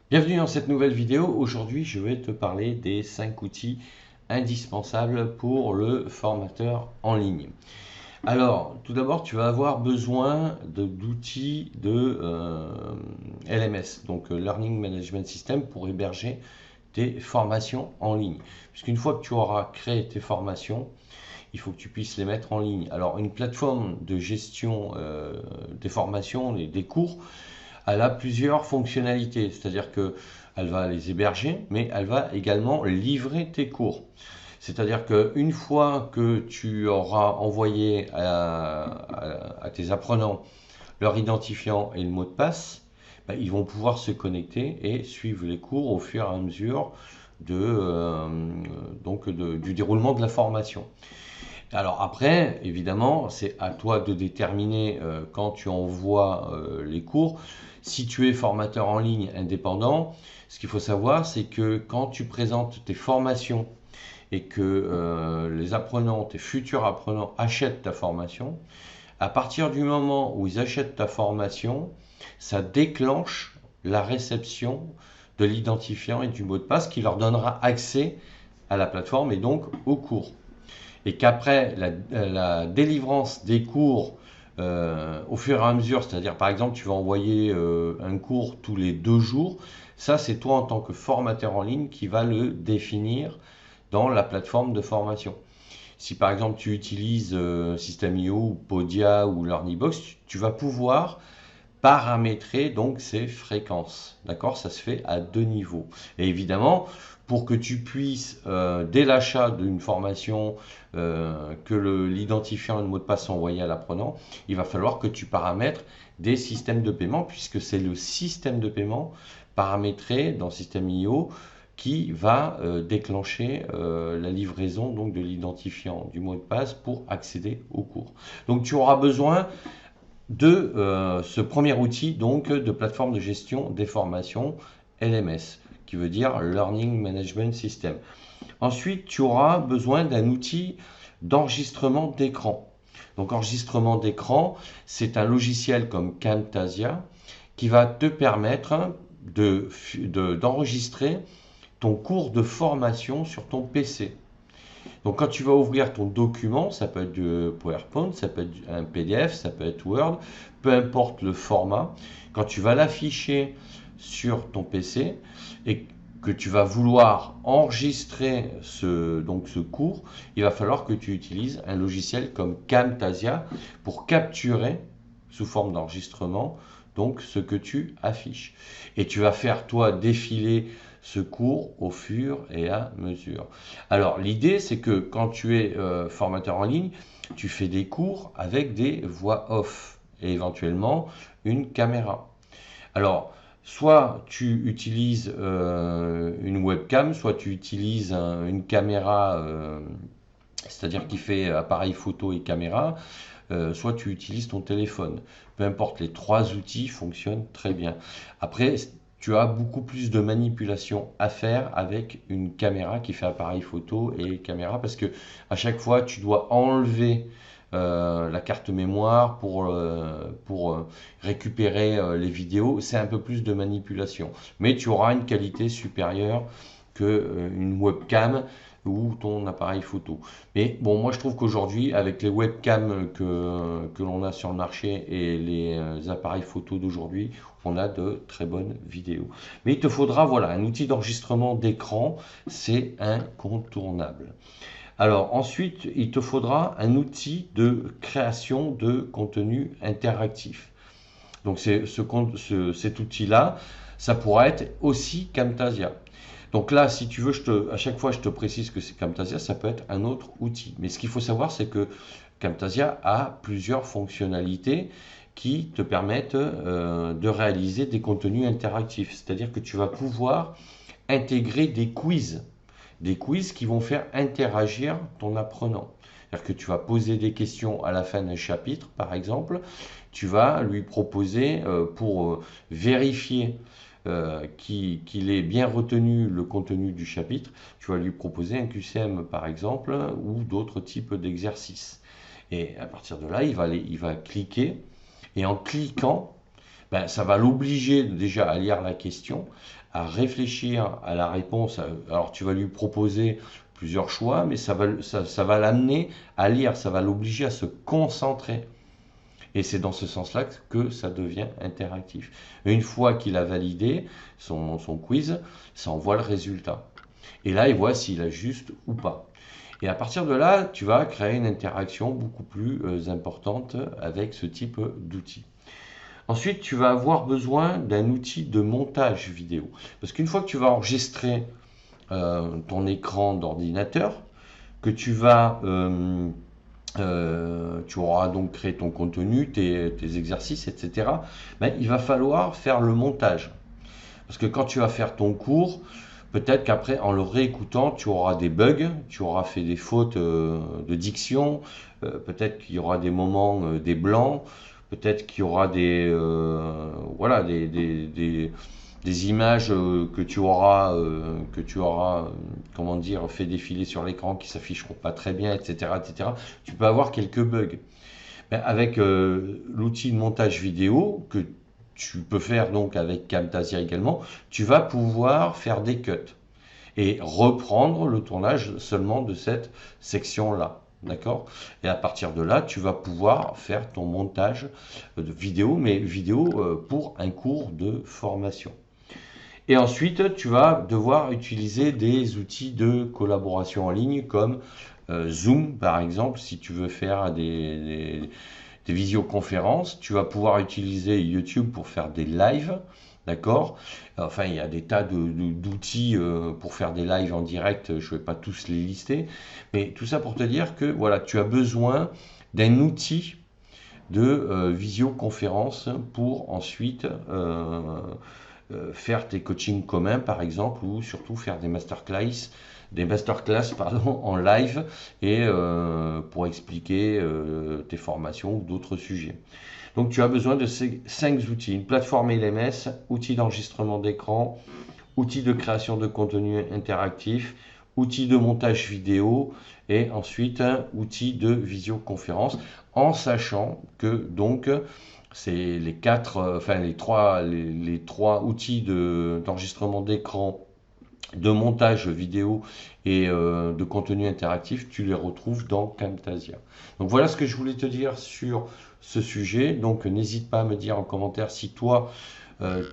Bienvenue dans cette nouvelle vidéo. Aujourd'hui, je vais te parler des 5 outils indispensables pour le formateur en ligne. Alors, tout d'abord, tu vas avoir besoin d'outils de LMS, donc Learning Management System, pour héberger tes formations en ligne. Puisqu'une fois que tu auras créé tes formations, il faut que tu puisses les mettre en ligne. Alors, une plateforme de gestion des formations, des cours, elle a plusieurs fonctionnalités, c'est-à-dire que elle va les héberger, mais elle va également livrer tes cours. C'est-à-dire qu'une fois que tu auras envoyé à tes apprenants leur identifiant et le mot de passe, ben, ils vont pouvoir se connecter et suivre les cours au fur et à mesure du déroulement de la formation. Alors après, évidemment, c'est à toi de déterminer quand tu envoies les cours. Si tu es formateur en ligne indépendant, ce qu'il faut savoir, c'est que quand tu présentes tes formations et que les apprenants, tes futurs apprenants achètent ta formation, à partir du moment où ils achètent ta formation, ça déclenche la réception de l'identifiant et du mot de passe qui leur donnera accès à la plateforme et donc au cours. Et qu'après la délivrance des cours au fur et à mesure, c'est-à-dire par exemple tu vas envoyer un cours tous les 2 jours, ça c'est toi en tant que formateur en ligne qui va le définir dans la plateforme de formation. Si par exemple tu utilises System.io ou Podia ou Learnybox, tu vas pouvoir paramétrer donc ces fréquences. D'accord? Ça se fait à 2 niveaux. Et évidemment, pour que tu puisses, dès l'achat d'une formation, que l'identifiant et le mot de passe sont envoyés à l'apprenant, il va falloir que tu paramètres des systèmes de paiement, puisque c'est le système de paiement paramétré dans System.io qui va déclencher la livraison donc, de l'identifiant du mot de passe pour accéder au cours. Donc tu auras besoin de ce premier outil donc de plateforme de gestion des formations LMS, qui veut dire Learning Management System. Ensuite, tu auras besoin d'un outil d'enregistrement d'écran. Donc enregistrement d'écran, c'est un logiciel comme Camtasia qui va te permettre d'enregistrer ton cours de formation sur ton PC. Donc quand tu vas ouvrir ton document, ça peut être du PowerPoint, ça peut être un PDF, ça peut être Word, peu importe le format, quand tu vas l'afficher sur ton PC et que tu vas vouloir enregistrer ce cours, il va falloir que tu utilises un logiciel comme Camtasia pour capturer sous forme d'enregistrement donc ce que tu affiches. Et tu vas faire toi défiler ce cours au fur et à mesure. Alors l'idée c'est que quand tu es formateur en ligne, tu fais des cours avec des voix off et éventuellement une caméra. Alors soit tu utilises une webcam, soit tu utilises une caméra, c'est-à-dire qui fait appareil photo et caméra, soit tu utilises ton téléphone. Peu importe, les 3 outils fonctionnent très bien. Après, tu as beaucoup plus de manipulation à faire avec une caméra qui fait appareil photo et caméra parce que à chaque fois, tu dois enlever la carte mémoire pour récupérer les vidéos. C'est un peu plus de manipulation. Mais tu auras une qualité supérieure qu'une webcam ou ton appareil photo. Mais bon, moi je trouve qu'aujourd'hui, avec les webcams que l'on a sur le marché et les appareils photo d'aujourd'hui, on a de très bonnes vidéos. Mais il te faudra, voilà, un outil d'enregistrement d'écran, c'est incontournable. Alors ensuite, il te faudra un outil de création de contenu interactif. Donc cet outil-là, ça pourra être aussi Camtasia. Donc là, si tu veux, à chaque fois, je te précise que c'est Camtasia, ça peut être un autre outil. Mais ce qu'il faut savoir, c'est que Camtasia a plusieurs fonctionnalités qui te permettent de réaliser des contenus interactifs. C'est-à-dire que tu vas pouvoir intégrer des quiz qui vont faire interagir ton apprenant. C'est-à-dire que tu vas poser des questions à la fin d'un chapitre, par exemple, tu vas lui proposer, pour vérifier qu'il ait bien retenu le contenu du chapitre, tu vas lui proposer un QCM par exemple ou d'autres types d'exercices. Et à partir de là, il va cliquer et en cliquant, ben, ça va l'obliger déjà à lire la question, à réfléchir à la réponse. Alors tu vas lui proposer plusieurs choix, mais ça va l'amener à lire, ça va l'obliger à se concentrer. Et c'est dans ce sens-là que ça devient interactif. Et une fois qu'il a validé son quiz, ça envoie le résultat. Et là, il voit s'il a juste ou pas. Et à partir de là, tu vas créer une interaction beaucoup plus importante avec ce type d'outil. Ensuite, tu vas avoir besoin d'un outil de montage vidéo. Parce qu'une fois que tu vas enregistrer ton écran d'ordinateur, que tu auras donc créé ton contenu, tes exercices, etc. Ben, il va falloir faire le montage. Parce que quand tu vas faire ton cours, peut-être qu'après, en le réécoutant, tu auras des bugs, tu auras fait des fautes de diction, peut-être qu'il y aura des moments, des blancs, peut-être qu'il y aura voilà, des images que tu auras, comment dire, fait défiler sur l'écran qui s'afficheront pas très bien, etc., etc. Tu peux avoir quelques bugs. Mais avec l'outil de montage vidéo que tu peux faire donc avec Camtasia également, tu vas pouvoir faire des cuts et reprendre le tournage seulement de cette section-là. D'accord? Et à partir de là, tu vas pouvoir faire ton montage de vidéo, mais vidéo pour un cours de formation. Et ensuite, tu vas devoir utiliser des outils de collaboration en ligne comme Zoom, par exemple, si tu veux faire des visioconférences. Tu vas pouvoir utiliser YouTube pour faire des lives. D'accord? Enfin, il y a des tas d'outils pour faire des lives en direct. Je ne vais pas tous les lister. Mais tout ça pour te dire que voilà, tu as besoin d'un outil de visioconférence pour ensuite faire tes coachings communs par exemple, ou surtout faire des masterclass pardon, en live et pour expliquer tes formations ou d'autres sujets. Donc tu as besoin de ces 5 outils: une plateforme LMS, outils d'enregistrement d'écran, outils de création de contenu interactif, outils de montage vidéo et ensuite un outil de visioconférence, en sachant que donc c'est les trois outils d'enregistrement d'écran, de montage vidéo et de contenu interactif, tu les retrouves dans Camtasia. Donc voilà ce que je voulais te dire sur ce sujet. Donc n'hésite pas à me dire en commentaire si toi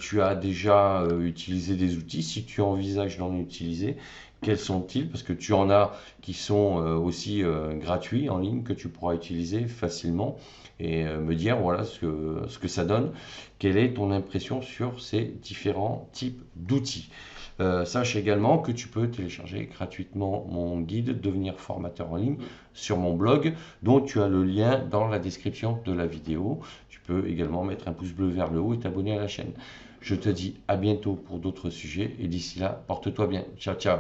tu as déjà utilisé des outils, si tu envisages d'en utiliser, quels sont-ils? Parce que tu en as qui sont aussi gratuits en ligne que tu pourras utiliser facilement et me dire voilà ce que ça donne. Quelle est ton impression sur ces différents types d'outils? Sache également que tu peux télécharger gratuitement mon guide Devenir formateur en ligne sur mon blog, dont tu as le lien dans la description de la vidéo. Tu peux également mettre un pouce bleu vers le haut et t'abonner à la chaîne. Je te dis à bientôt pour d'autres sujets et d'ici là, porte-toi bien. Ciao, ciao.